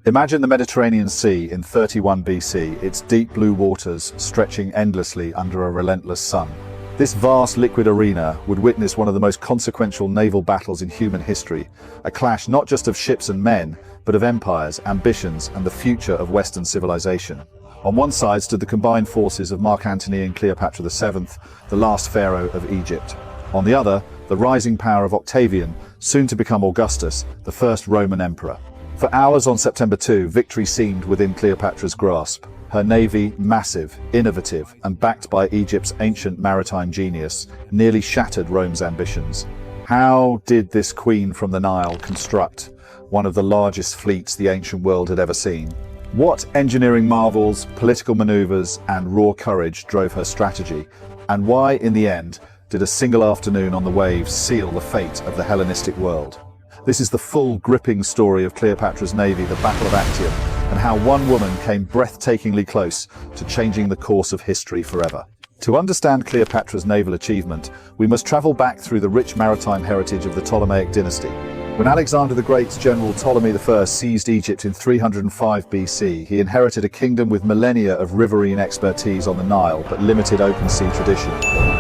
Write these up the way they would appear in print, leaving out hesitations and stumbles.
Imagine the Mediterranean Sea in 31 BC, its deep blue waters stretching endlessly under a relentless sun. This vast liquid arena would witness one of the most consequential naval battles in human history, a clash not just of ships and men, but of empires, ambitions, and the future of Western civilization. On one side stood the combined forces of Mark Antony and Cleopatra VII, the last pharaoh of Egypt. On the other, the rising power of Octavian, soon to become Augustus, the first Roman emperor. For hours on September 2, victory seemed within Cleopatra's grasp. Her navy, massive, innovative, and backed by Egypt's ancient maritime genius, nearly shattered Rome's ambitions. How did this queen from the Nile construct one of the largest fleets the ancient world had ever seen? What engineering marvels, political maneuvers, and raw courage drove her strategy? And why, in the end, did a single afternoon on the waves seal the fate of the Hellenistic world? This is the full, gripping story of Cleopatra's navy, the Battle of Actium, and how one woman came breathtakingly close to changing the course of history forever. To understand Cleopatra's naval achievement, we must travel back through the rich maritime heritage of the Ptolemaic dynasty. When Alexander the Great's general Ptolemy I seized Egypt in 305 BC, he inherited a kingdom with millennia of riverine expertise on the Nile, but limited open sea tradition.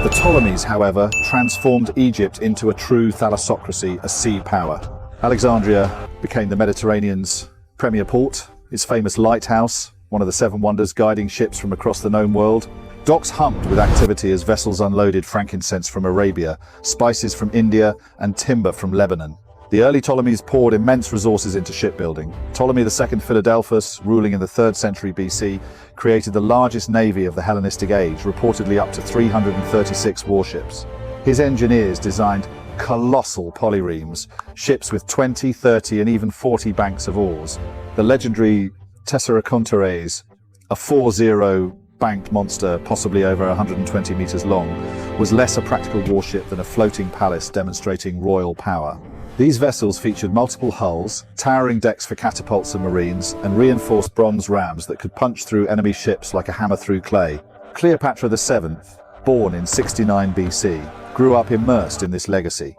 The Ptolemies, however, transformed Egypt into a true thalassocracy, a sea power. Alexandria became the Mediterranean's premier port, its famous lighthouse, one of the seven wonders guiding ships from across the known world. Docks hummed with activity as vessels unloaded frankincense from Arabia, spices from India, and timber from Lebanon. The early Ptolemies poured immense resources into shipbuilding. Ptolemy II Philadelphus, ruling in the 3rd century BC, created the largest navy of the Hellenistic age, reportedly up to 336 warships. His engineers designed colossal polyremes, ships with 20, 30, and even 40 banks of oars. The legendary Tesseraconteres, a 4-0 banked monster, possibly over 120 meters long, was less a practical warship than a floating palace demonstrating royal power. These vessels featured multiple hulls, towering decks for catapults and marines, and reinforced bronze rams that could punch through enemy ships like a hammer through clay. Cleopatra VII, born in 69 BC, grew up immersed in this legacy.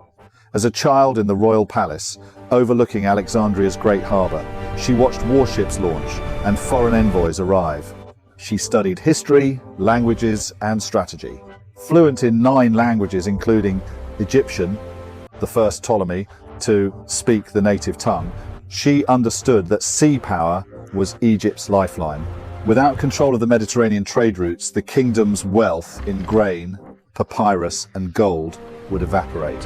As a child in the royal palace, overlooking Alexandria's great harbor, she watched warships launch and foreign envoys arrive. She studied history, languages, and strategy. Fluent in 9 languages, including Egyptian, the first Ptolemy to speak the native tongue, she understood that sea power was Egypt's lifeline. Without control of the Mediterranean trade routes, the kingdom's wealth in grain, papyrus, and gold would evaporate.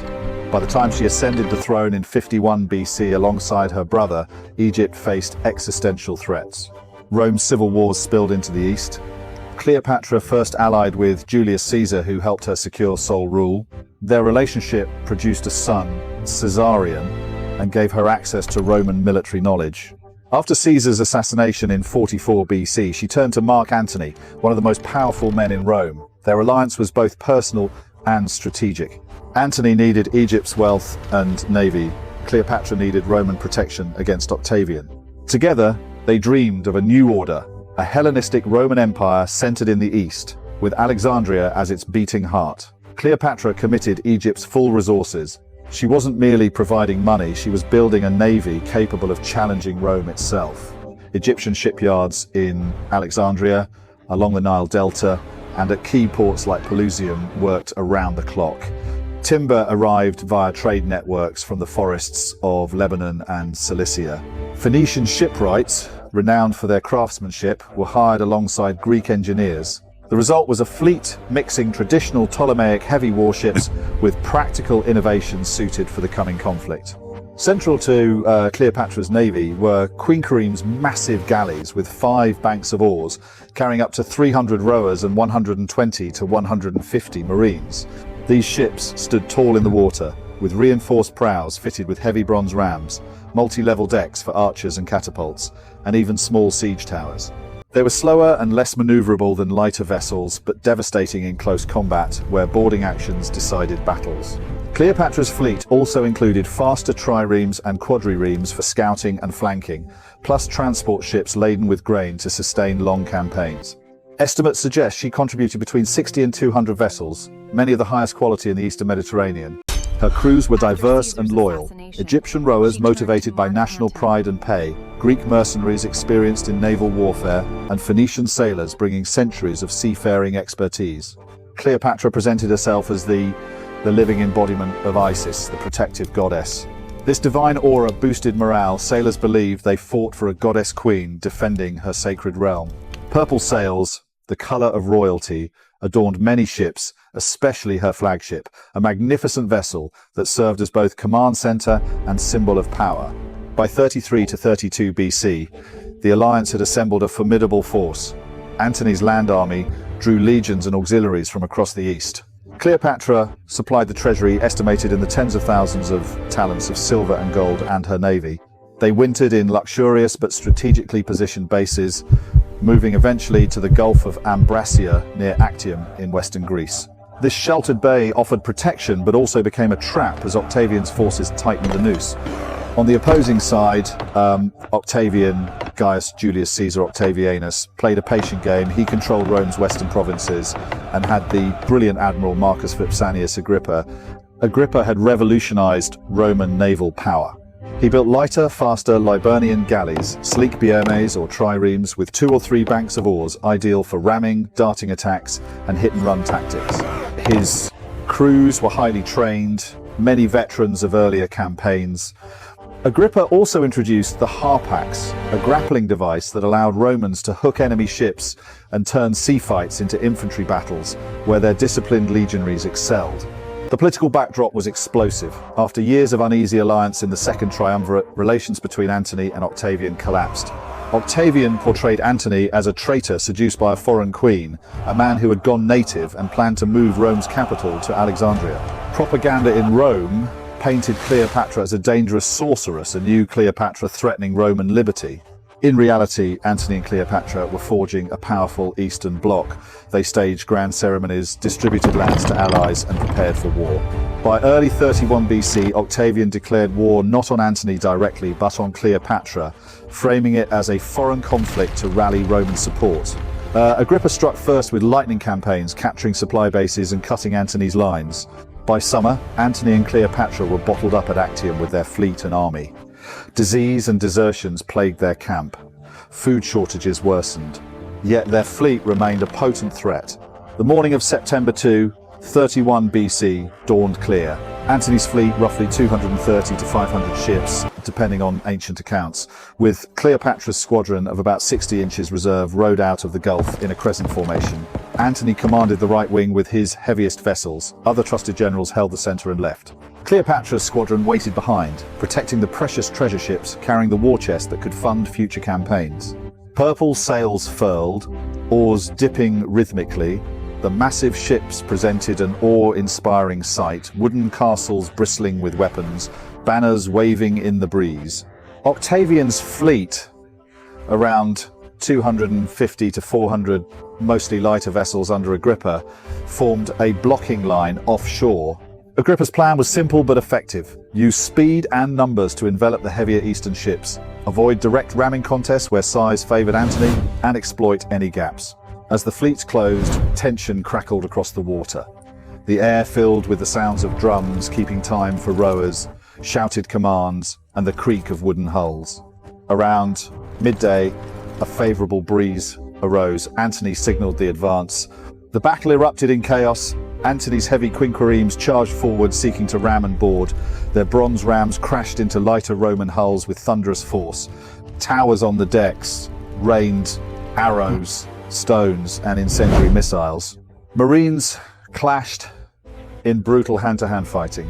By the time she ascended the throne in 51 BC alongside her brother, Egypt faced existential threats. Rome's civil wars spilled into the east. Cleopatra first allied with Julius Caesar, who helped her secure sole rule. Their relationship produced a son, Caesarion, and gave her access to Roman military knowledge. After Caesar's assassination in 44 BC, she turned to Mark Antony, one of the most powerful men in Rome. Their alliance was both personal and strategic. Antony needed Egypt's wealth and navy. Cleopatra needed Roman protection against Octavian. Together, they dreamed of a new order, a Hellenistic Roman Empire centered in the east, with Alexandria as its beating heart. Cleopatra committed Egypt's full resources. She wasn't merely providing money, she was building a navy capable of challenging Rome itself. Egyptian shipyards in Alexandria, along the Nile Delta, and at key ports like Pelusium worked around the clock. Timber arrived via trade networks from the forests of Lebanon and Cilicia. Phoenician shipwrights, renowned for their craftsmanship, were hired alongside Greek engineers. The result was a fleet mixing traditional Ptolemaic heavy warships with practical innovations suited for the coming conflict. Central to Cleopatra's navy were Queen Kareem's massive galleys with 5 banks of oars, carrying up to 300 rowers and 120 to 150 marines. These ships stood tall in the water, with reinforced prows fitted with heavy bronze rams, multi-level decks for archers and catapults, and even small siege towers. They were slower and less maneuverable than lighter vessels, but devastating in close combat, where boarding actions decided battles. Cleopatra's fleet also included faster triremes and quadriremes for scouting and flanking, plus transport ships laden with grain to sustain long campaigns. Estimates suggest she contributed between 60 and 200 vessels, many of the highest quality in the Eastern Mediterranean. Her crews were diverse and loyal. Egyptian rowers motivated by national pride and pay, Greek mercenaries experienced in naval warfare, and Phoenician sailors bringing centuries of seafaring expertise. Cleopatra presented herself as the living embodiment of Isis, the protective goddess. This divine aura boosted morale. Sailors believed they fought for a goddess queen defending her sacred realm. Purple sails, the color of royalty, adorned many ships, especially her flagship, a magnificent vessel that served as both command center and symbol of power. By 33 to 32 BC, the alliance had assembled a formidable force. Antony's land army drew legions and auxiliaries from across the east. Cleopatra supplied the treasury, estimated in the tens of thousands of talents of silver and gold, and her navy. They wintered in luxurious but strategically positioned bases, moving eventually to the Gulf of Ambracia near Actium in western Greece. This sheltered bay offered protection but also became a trap as Octavian's forces tightened the noose. On the opposing side, Octavian, Gaius Julius Caesar Octavianus, played a patient game. He controlled Rome's western provinces and had the brilliant admiral Marcus Vipsanius Agrippa. Agrippa had revolutionized Roman naval power. He built lighter, faster Liburnian galleys, sleek biomes or triremes with 2 or 3 banks of oars, ideal for ramming, darting attacks, and hit-and-run tactics. His crews were highly trained, many veterans of earlier campaigns. Agrippa also introduced the harpax, a grappling device that allowed Romans to hook enemy ships and turn sea fights into infantry battles where their disciplined legionaries excelled. The political backdrop was explosive. After years of uneasy alliance in the Second Triumvirate, relations between Antony and Octavian collapsed. Octavian portrayed Antony as a traitor seduced by a foreign queen, a man who had gone native and planned to move Rome's capital to Alexandria. Propaganda in Rome painted Cleopatra as a dangerous sorceress, a new Cleopatra threatening Roman liberty. In reality, Antony and Cleopatra were forging a powerful Eastern bloc. They staged grand ceremonies, distributed lands to allies, and prepared for war. By early 31 BC, Octavian declared war not on Antony directly, but on Cleopatra, framing it as a foreign conflict to rally Roman support. Agrippa struck first with lightning campaigns, capturing supply bases and cutting Antony's lines. By summer, Antony and Cleopatra were bottled up at Actium with their fleet and army. Disease and desertions plagued their camp. Food shortages worsened. Yet their fleet remained a potent threat. The morning of September 2, 31 BC, dawned clear. Antony's fleet, roughly 230 to 500 ships, depending on ancient accounts, with Cleopatra's squadron of about 60 inches reserve, rowed out of the Gulf in a crescent formation. Antony commanded the right wing with his heaviest vessels. Other trusted generals held the center and left. Cleopatra's squadron waited behind, protecting the precious treasure ships carrying the war chest that could fund future campaigns. Purple sails furled, oars dipping rhythmically. The massive ships presented an awe-inspiring sight, wooden castles bristling with weapons, banners waving in the breeze. Octavian's fleet, around 250 to 400 mostly lighter vessels under Agrippa, formed a blocking line offshore. Agrippa's plan was simple but effective. Use speed and numbers to envelop the heavier eastern ships, avoid direct ramming contests where size favored Antony, and exploit any gaps. As the fleets closed, tension crackled across the water. The air filled with the sounds of drums keeping time for rowers, shouted commands, and the creak of wooden hulls. Around midday, a favorable breeze arose. Antony signaled the advance. The battle erupted in chaos. Antony's heavy quinquiremes charged forward, seeking to ram and board. Their bronze rams crashed into lighter Roman hulls with thunderous force. Towers on the decks rained arrows, stones, and incendiary missiles. Marines clashed in brutal hand-to-hand fighting.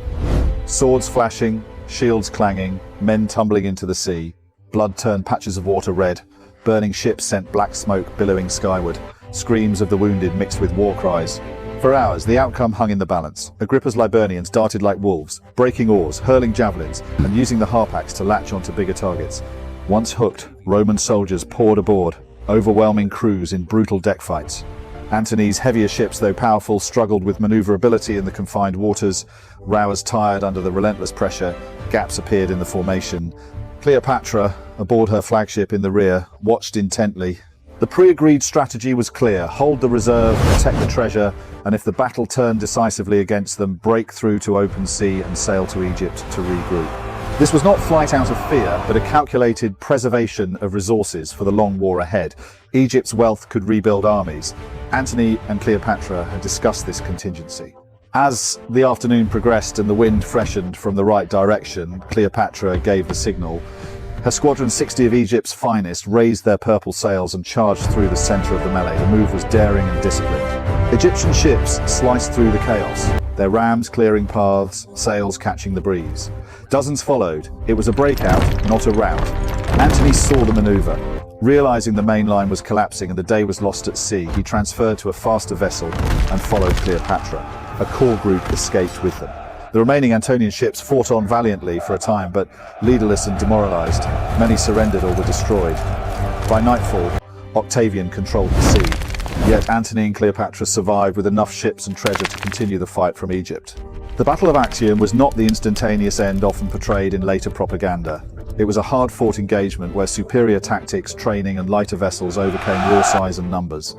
Swords flashing, shields clanging, men tumbling into the sea. Blood turned patches of water red. Burning ships sent black smoke billowing skyward. Screams of the wounded mixed with war cries. For hours, the outcome hung in the balance. Agrippa's Liburnians darted like wolves, breaking oars, hurling javelins, and using the harpax to latch onto bigger targets. Once hooked, Roman soldiers poured aboard, overwhelming crews in brutal deck fights. Antony's heavier ships, though powerful, struggled with maneuverability in the confined waters. Rowers tired under the relentless pressure. Gaps appeared in the formation. Cleopatra, aboard her flagship in the rear, watched intently. The pre-agreed strategy was clear: hold the reserve, protect the treasure, and if the battle turned decisively against them, break through to open sea and sail to Egypt to regroup. This was not flight out of fear, but a calculated preservation of resources for the long war ahead. Egypt's wealth could rebuild armies. Antony and Cleopatra had discussed this contingency. As the afternoon progressed and the wind freshened from the right direction, Cleopatra gave the signal. Her squadron, 60 of Egypt's finest, raised their purple sails and charged through the center of the melee. The move was daring and disciplined. Egyptian ships sliced through the chaos, their rams clearing paths, sails catching the breeze. Dozens followed. It was a breakout, not a rout. Antony saw the maneuver. Realizing the main line was collapsing and the day was lost at sea, he transferred to a faster vessel and followed Cleopatra. A core group escaped with them. The remaining Antonian ships fought on valiantly for a time, but leaderless and demoralized, many surrendered or were destroyed. By nightfall, Octavian controlled the sea, yet Antony and Cleopatra survived with enough ships and treasure to continue the fight from Egypt. The Battle of Actium was not the instantaneous end often portrayed in later propaganda. It was a hard-fought engagement where superior tactics, training, and lighter vessels overcame raw size and numbers.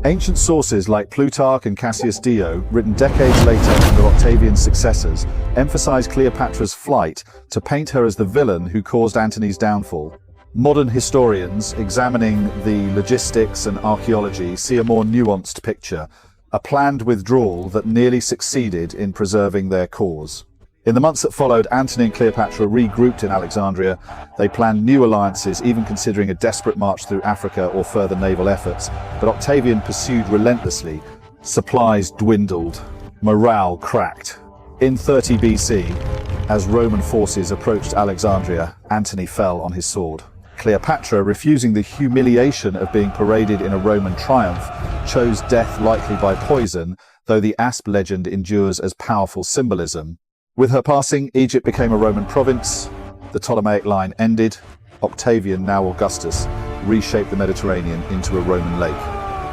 Ancient sources like Plutarch and Cassius Dio, written decades later under Octavian's successors, emphasize Cleopatra's flight to paint her as the villain who caused Antony's downfall. Modern historians, examining the logistics and archaeology, see a more nuanced picture, a planned withdrawal that nearly succeeded in preserving their cause. In the months that followed, Antony and Cleopatra regrouped in Alexandria. They planned new alliances, even considering a desperate march through Africa or further naval efforts. But Octavian pursued relentlessly. Supplies dwindled. Morale cracked. In 30 BC, as Roman forces approached Alexandria, Antony fell on his sword. Cleopatra, refusing the humiliation of being paraded in a Roman triumph, chose death likely by poison, though the asp legend endures as powerful symbolism. With her passing, Egypt became a Roman province, the Ptolemaic line ended, Octavian, now Augustus, reshaped the Mediterranean into a Roman lake.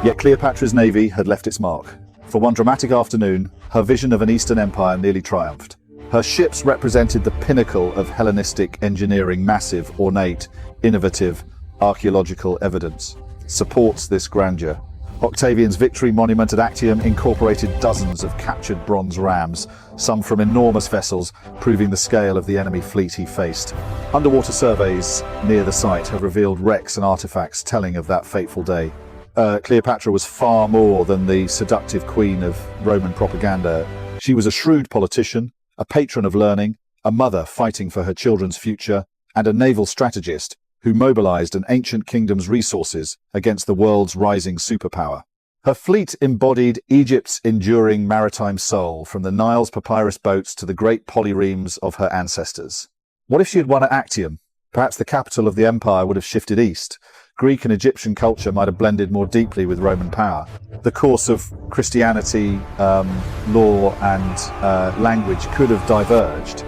Yet Cleopatra's navy had left its mark. For one dramatic afternoon, her vision of an Eastern empire nearly triumphed. Her ships represented the pinnacle of Hellenistic engineering. Massive, ornate, innovative, archaeological evidence supports this grandeur. Octavian's victory monument at Actium incorporated dozens of captured bronze rams, some from enormous vessels, proving the scale of the enemy fleet he faced. Underwater surveys near the site have revealed wrecks and artifacts telling of that fateful day. Cleopatra was far more than the seductive queen of Roman propaganda. She was a shrewd politician, a patron of learning, a mother fighting for her children's future, and a naval strategist who mobilized an ancient kingdom's resources against the world's rising superpower. Her fleet embodied Egypt's enduring maritime soul, from the Nile's papyrus boats to the great polyremes of her ancestors. What if she had won at Actium? Perhaps the capital of the empire would have shifted east. Greek and Egyptian culture might have blended more deeply with Roman power. The course of Christianity, law, and language could have diverged.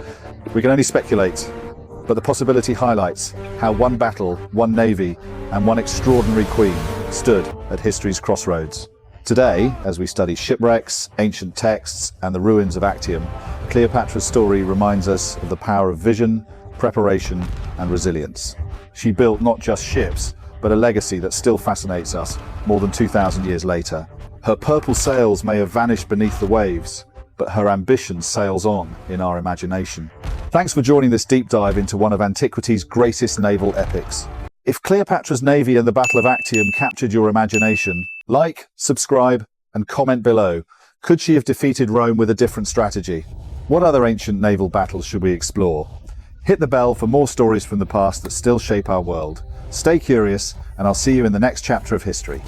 We can only speculate, but the possibility highlights how one battle, one navy, and one extraordinary queen stood at history's crossroads. Today, as we study shipwrecks, ancient texts, and the ruins of Actium, Cleopatra's story reminds us of the power of vision, preparation, and resilience. She built not just ships, but a legacy that still fascinates us more than 2,000 years later. Her purple sails may have vanished beneath the waves, but her ambition sails on in our imagination. Thanks for joining this deep dive into one of antiquity's greatest naval epics. If Cleopatra's navy and the Battle of Actium captured your imagination, like, subscribe, and comment below. Could she have defeated Rome with a different strategy? What other ancient naval battles should we explore? Hit the bell for more stories from the past that still shape our world. Stay curious, and I'll see you in the next chapter of history.